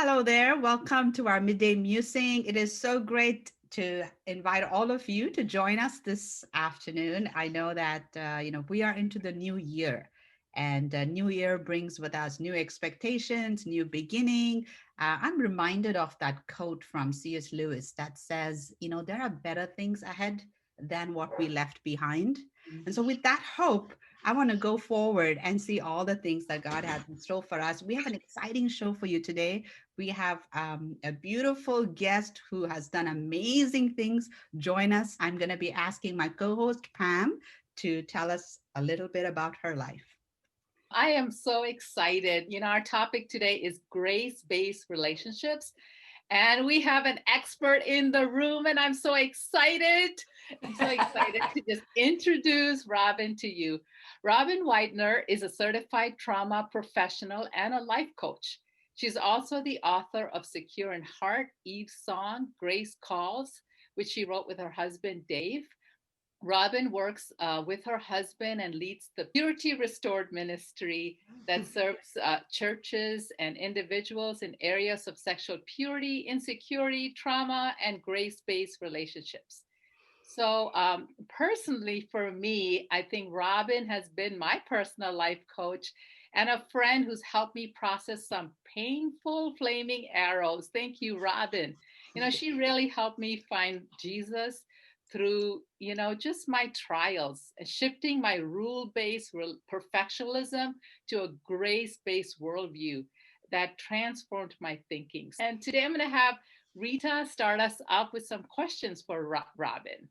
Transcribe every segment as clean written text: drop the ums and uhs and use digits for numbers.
Hello there. Welcome to our midday musing. It is so great to invite all of you to join us this afternoon. I know that we are into the new year, and new year brings with us new expectations, new beginning. I'm reminded of that quote from C.S. Lewis that says, there are better things ahead than what we left behind. And so, with that hope, I want to go forward and see all the things that God has in store for us. We have an exciting show for you today. We have a beautiful guest who has done amazing things join us. I'm going to be asking my co-host Pam to tell us a little bit about her life. I am so excited. Our topic today is grace-based relationships. And we have an expert in the room, and I'm so excited. I'm so excited to just introduce Robin to you. Robin Weidner is a certified trauma professional and a life coach. She's also the author of Secure in Heart, Eve's Song, Grace Calls, which she wrote with her husband, Dave. Robin works with her husband and leads the Purity Restored ministry that serves churches and individuals in areas of sexual purity, insecurity, trauma, and grace based relationships. So, personally, for me, I think Robin has been my personal life coach and a friend who's helped me process some painful, flaming arrows. Thank you, Robin. She really helped me find Jesus through just my trials, shifting my rule-based perfectionism to a grace-based worldview that transformed my thinking. And today I'm going to have Rita start us up with some questions for Robin.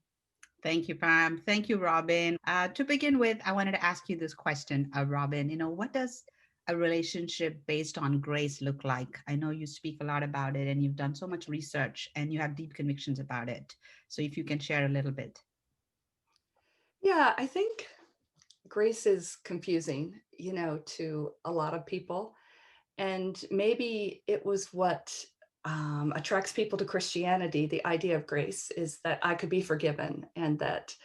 Thank you, Pam. Thank you, Robin. To begin with, I wanted to ask you this question, Robin. What does a relationship based on grace look like? I know you speak a lot about it and you've done so much research and you have deep convictions about it. So if you can share a little bit. Yeah, I think grace is confusing, to a lot of people. And maybe it was what attracts people to Christianity. The idea of grace is that I could be forgiven and that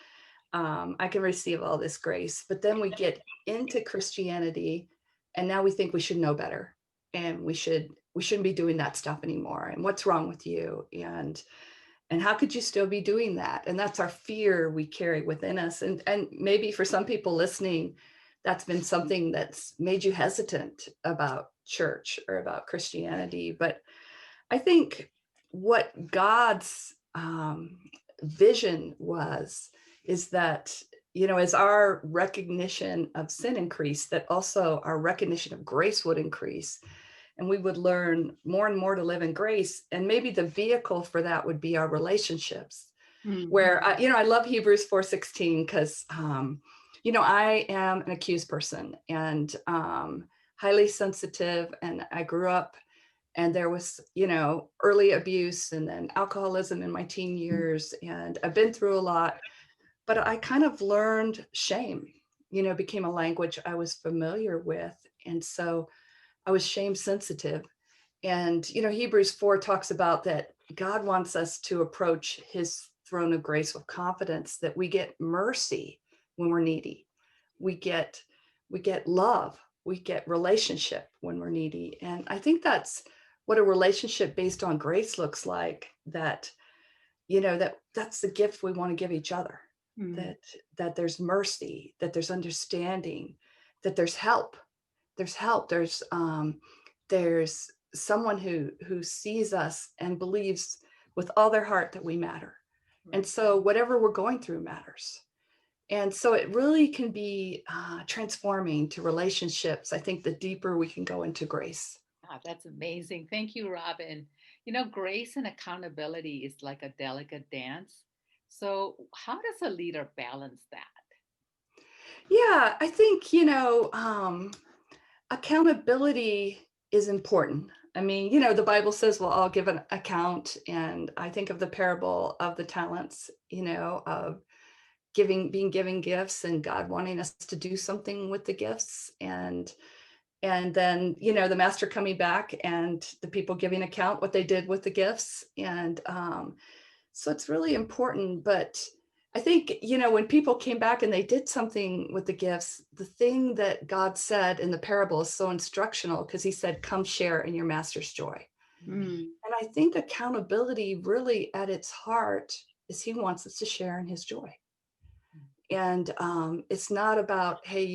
I can receive all this grace. But then we get into Christianity and now we think we should know better and we shouldn't be doing that stuff anymore. And what's wrong with you? And how could you still be doing that? And that's our fear we carry within us. And maybe for some people listening, that's been something that's made you hesitant about church or about Christianity. But I think what God's vision is that, as our recognition of sin increased, that also our recognition of grace would increase. And we would learn more and more to live in grace. And maybe the vehicle for that would be our relationships, where, I love Hebrews 4:16 because, I am an accused person and highly sensitive. And I grew up and there was, early abuse and then alcoholism in my teen years. And I've been through a lot, but I kind of learned shame, became a language I was familiar with. And so I was shame sensitive. And, Hebrews 4 talks about that God wants us to approach his throne of grace with confidence, that we get mercy when we're needy. We get love. We get relationship when we're needy. And I think that's what a relationship based on grace looks like, that's the gift we want to give each other, that there's mercy, that there's understanding, that there's help. There's someone who sees us and believes with all their heart that we matter. And so whatever we're going through matters. And so it really can be transforming to relationships. I think the deeper we can go into grace. Wow, that's amazing. Thank you, Robin. Grace and accountability is like a delicate dance. So how does a leader balance that? Yeah, I think, accountability is important. I mean, the Bible says we'll all give an account. And I think of the parable of the talents, of being given gifts and God wanting us to do something with the gifts. And then, the master coming back and the people giving account what they did with the gifts. And so it's really important. But I think, when people came back and they did something with the gifts, the thing that God said in the parable is so instructional because he said, come share in your master's joy. Mm, And I think accountability really at its heart is he wants us to share in his joy. And it's not about, hey,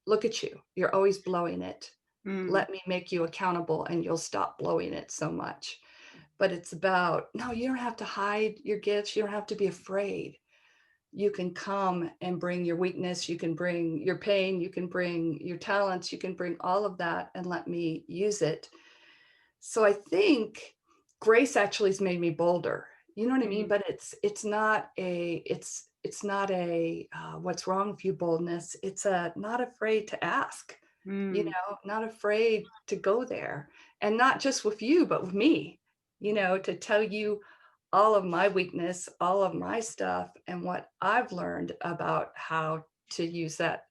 look at you, you're always blowing it. mm, Let me make you accountable and you'll stop blowing it so much. But it's about, no, you don't have to hide your gifts. You don't have to be afraid. You can come and bring your weakness. You can bring your pain. You can bring your talents. You can bring all of that and let me use it. So I think grace actually has made me bolder. You know what I mean? mm, But it's not a what's wrong with you boldness. It's a not afraid to ask. You mm, know, not afraid to go there, and not just with you, but with me. You know, to tell you all of my weakness, all of my stuff, and what I've learned about how to use that.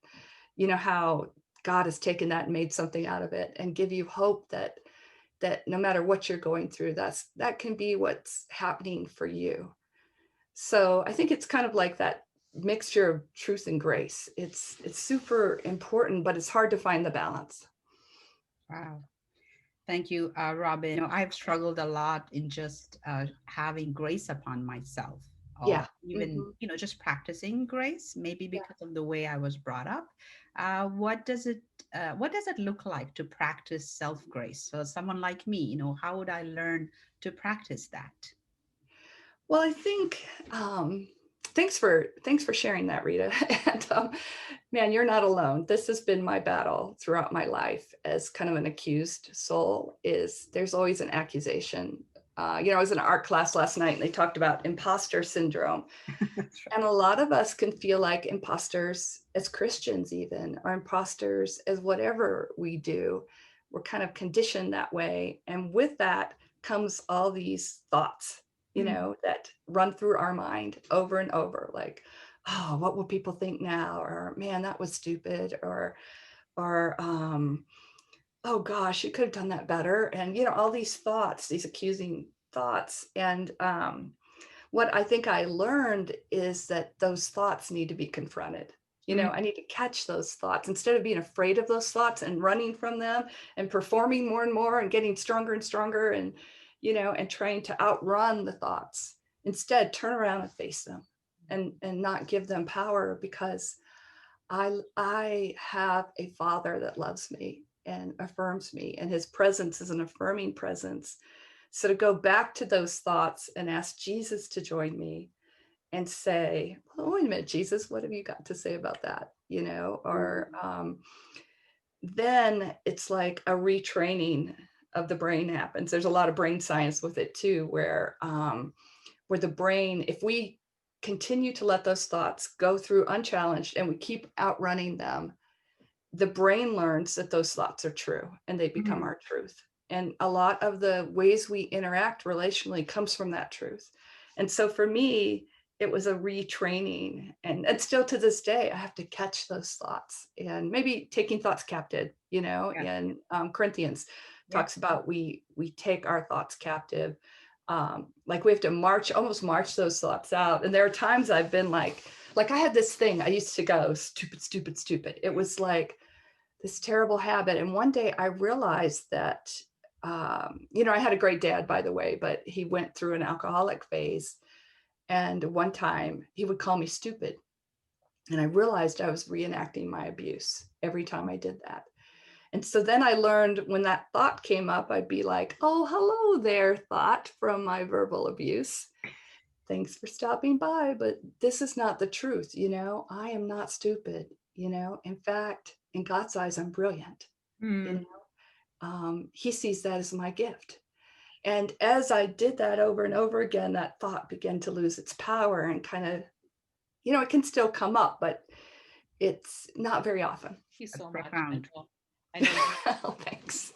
You know, how God has taken that and made something out of it, and give you hope that no matter what you're going through, that can be what's happening for you. So I think it's kind of like that mixture of truth and grace. It's super important, but it's hard to find the balance. wow. Thank you, Robin. I've struggled a lot in just having grace upon myself, or Yeah. even, Hmm. just practicing grace, maybe Yeah. because of the way I was brought up. What does it look like to practice self-grace? So someone like me, how would I learn to practice that? Well, I think thanks for sharing that, Rita. And man, you're not alone. This has been my battle throughout my life as kind of an accused soul. Is there's always an accusation. I was in an art class last night, and they talked about imposter syndrome. That's right. And a lot of us can feel like imposters as Christians, even, or imposters as whatever we do. We're kind of conditioned that way. And with that comes all these thoughts, Mm, that run through our mind over and over, like, oh, what will people think now? Or man, that was stupid. Or oh gosh, you could have done that better. And all these thoughts, these accusing thoughts. And what I think I learned is that those thoughts need to be confronted. mm, I need to catch those thoughts instead of being afraid of those thoughts and running from them and performing more and more and getting stronger and stronger and trying to outrun the thoughts. Instead, turn around and face them and not give them power, because I have a father that loves me and affirms me, and his presence is an affirming presence. So to go back to those thoughts and ask Jesus to join me and say, well, wait a minute, Jesus, what have you got to say about that? Or mm, then it's like a retraining of the brain happens. There's a lot of brain science with it too, where the brain, if we continue to let those thoughts go through unchallenged and we keep outrunning them, the brain learns that those thoughts are true and they become mm, our truth. And a lot of the ways we interact relationally comes from that truth. And so for me, it was a retraining. And still to this day, I have to catch those thoughts and maybe taking thoughts captive, yeah, in Corinthians yeah. talks about we take our thoughts captive. Like we have to almost march those thoughts out. And there are times I've been like I had this thing, I used to go stupid, stupid, stupid. It was like this terrible habit. And one day I realized that, I had a great dad, by the way, but he went through an alcoholic phase. And one time he would call me stupid. And I realized I was reenacting my abuse every time I did that. And so then I learned when that thought came up, I'd be like, oh, hello there, thought from my verbal abuse. Thanks for stopping by, but this is not the truth. I am not stupid. In fact, in God's eyes, I'm brilliant. you Mm, know he sees that as my gift. And as I did that over and over again, that thought began to lose its power and kind of, it can still come up, but it's not very often. You that's so much. I profound. know. I know you. Oh, thanks.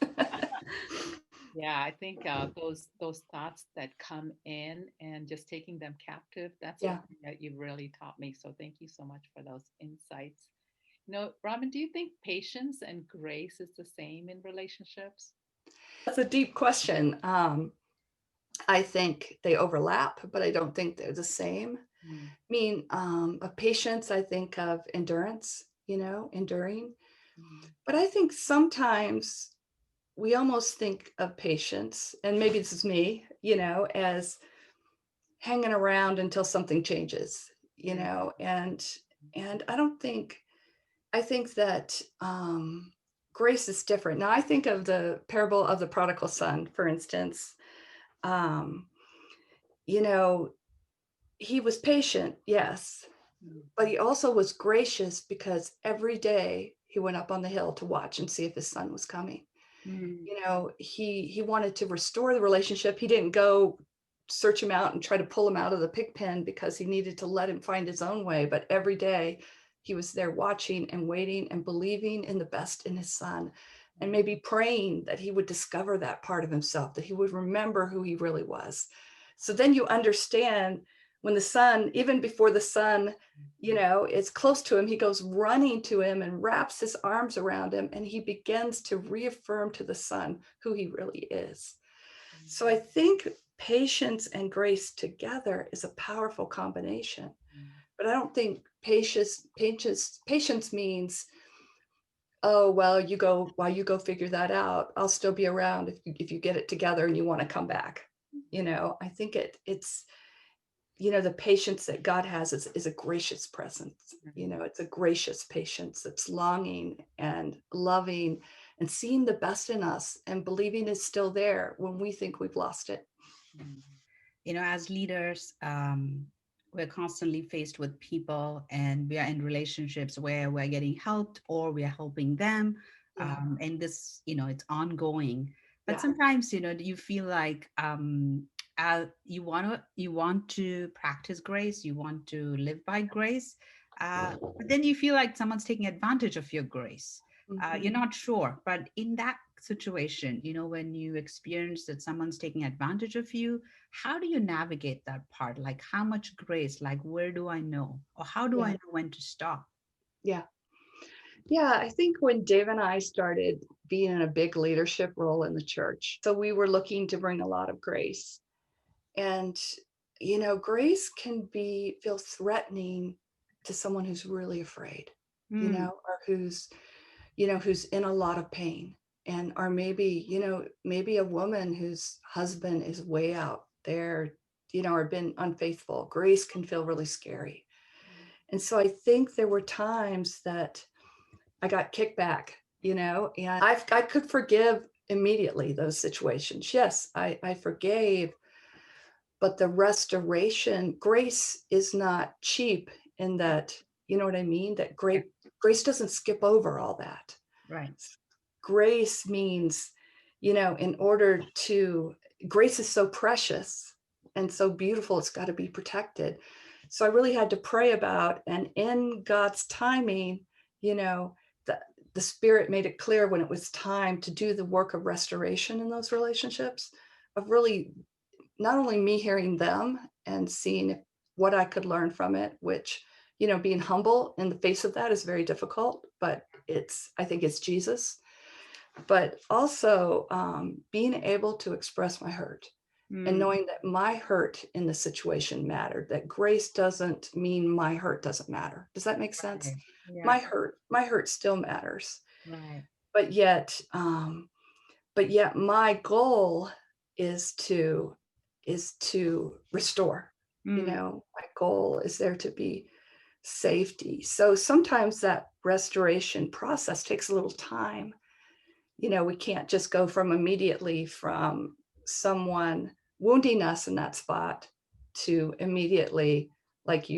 Yeah, I think those thoughts that come in and just taking them captive, that's Yeah. something that you really taught me. So thank you so much for those insights. Robin, do you think patience and grace is the same in relationships? That's a deep question. I think they overlap, but I don't think they're the same. Mm, I mean, of patience, I think of endurance, enduring. mm, But I think sometimes we almost think of patience, and maybe this is me, as hanging around until something changes, Mm, and I think that grace is different. Now I think of the parable of the prodigal son, for instance. um, you know he was patient, yes, mm, but he also was gracious because every day he went up on the hill to watch and see if his son was coming. mm, He wanted to restore the relationship. He didn't go search him out and try to pull him out of the pig pen because he needed to let him find his own way. But every day he was there watching and waiting and believing in the best in his son, and maybe praying that he would discover that part of himself, that he would remember who he really was. So then you understand when the son, even before the son, is close to him, he goes running to him and wraps his arms around him, and he begins to reaffirm to the son who he really is. So I think patience and grace together is a powerful combination. But I don't think patience means, oh well, you go, while you go figure that out, I'll still be around if you get it together and you want to come back. I think it's the patience that God has is a gracious presence. It's a gracious patience that's longing and loving and seeing the best in us and believing it's still there when we think we've lost it. mm. As leaders, we're constantly faced with people, and we are in relationships where we're getting helped or we are helping them. Yeah. And this, it's ongoing. But Yeah. sometimes, you feel like you want to practice grace, you want to live by grace, but then you feel like someone's taking advantage of your grace. You're Mhm. not sure, but in that situation, when you experience that someone's taking advantage of you, how do you navigate that part? Like, how much grace? Like, where do I know? Or how do I Yeah. know when to stop? Yeah. Yeah. I think when Dave and I started being in a big leadership role in the church, so we were looking to bring a lot of grace. And, grace can feel threatening to someone who's really afraid, Mm, or who's in a lot of pain. And, or maybe a woman whose husband is way out there, or been unfaithful. Grace can feel really scary. And so I think there were times that I got kicked back, and I could forgive immediately those situations. Yes, I forgave, but the restoration, grace is not cheap in that, you know what I mean? That yeah, grace doesn't skip over all that. right. Grace means, in order to, grace is so precious and so beautiful, it's got to be protected. So I really had to pray about, and in God's timing, you know, the, the Spirit made it clear when it was time to do the work of restoration in those relationships, of really not only me hearing them and seeing what I could learn from it, which, being humble in the face of that is very difficult, but I think it's Jesus, but also being able to express my hurt and Mm, knowing that my hurt in the situation mattered, that grace doesn't mean my hurt doesn't matter. Does that make sense? right. Yeah, My hurt still matters, right. but yet my goal is to restore. Mm, My goal is there to be safety. So sometimes that restoration process takes a little time. We can't just go from immediately from someone wounding us in that spot to immediately, like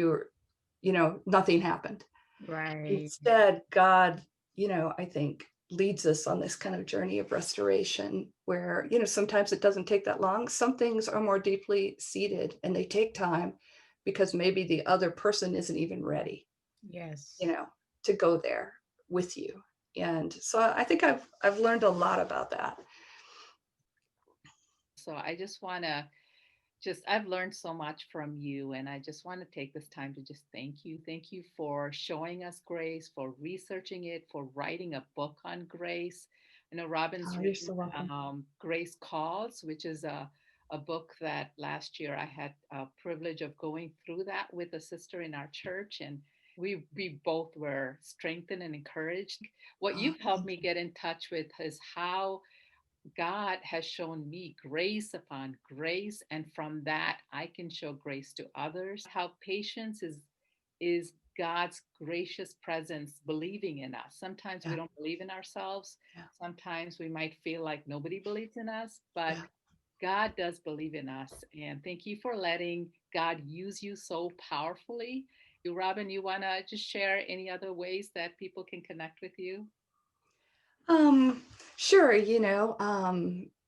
nothing happened. right. Instead, God, I think leads us on this kind of journey of restoration where, sometimes it doesn't take that long. Some things are more deeply seated and they take time because maybe the other person isn't even ready, you Yes. know, to go there with you. And so I think I've learned a lot about that. So I just want to I've learned so much from you, and I just want to take this time to just thank you. Thank you for showing us grace, for researching it, for writing a book on grace. I know Robin's Oh, you're written so welcome. Grace Calls, which is a book that last year I had a privilege of going through that with a sister in our church, and we both were strengthened and encouraged. What Oh, you've helped thank me you. get in touch with is how God has shown me grace upon grace, and from that I can show grace to others. How patience is God's gracious presence believing in us. Sometimes we Yeah. don't believe in ourselves. Yeah. Sometimes we might feel like nobody believes in us, but Yeah. God does believe in us. And thank you for letting God use you so powerfully. You, Robin, you want to just share any other ways that people can connect with you? Um, sure,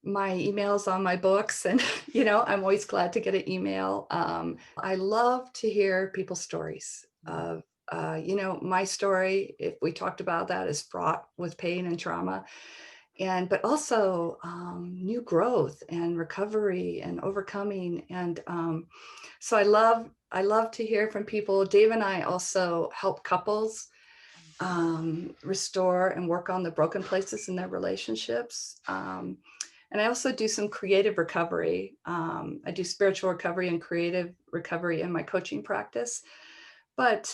my email's on my books and I'm always glad to get an email. I love to hear people's stories of my story, if we talked about that, is fraught with pain and trauma, and but also new growth and recovery and overcoming. And so I love to hear from people. Dave and I also help couples restore and work on the broken places in their relationships. And I also do some creative recovery. I do spiritual recovery and creative recovery in my coaching practice. But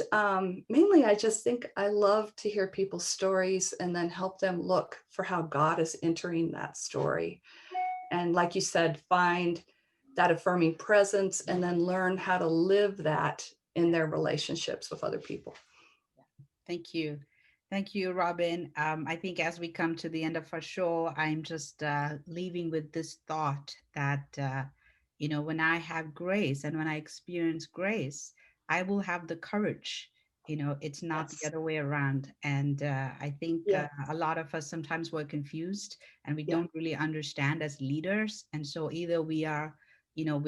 mainly, I just think I love to hear people's stories and then help them look for how God is entering that story. And like you said, find that affirming presence and then learn how to live that in their relationships with other people. Thank you. Thank you, Robin. I think as we come to the end of our show, I'm just leaving with this thought that, when I have grace and when I experience grace, I will have the courage. It's not the Yes. other way around. And I think Yeah. a lot of us sometimes we're confused and we Yeah. don't really understand as leaders. And so either we're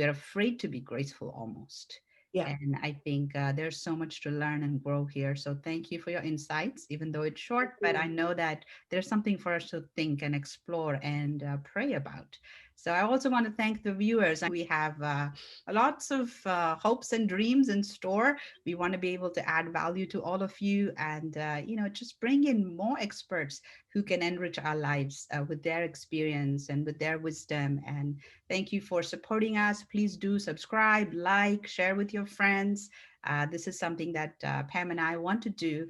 afraid to be graceful almost, Yeah. and I think there's so much to learn and grow here. So thank you for your insights, even though it's Thank short, but you. I know that there's something for us to think and explore and pray about. So I also want to thank the viewers. We have lots of hopes and dreams in store. We want to be able to add value to all of you and, just bring in more experts who can enrich our lives with their experience and with their wisdom. And thank you for supporting us. Please do subscribe, like, share with your friends. This is something that Pam and I want to do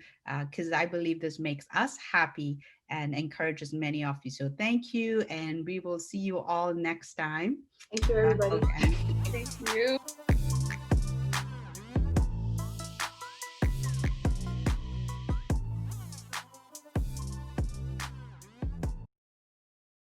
because I believe this makes us happy and encourages many of you. So thank you, and we will see you all next time. Thank you, everybody. Okay. Thank you.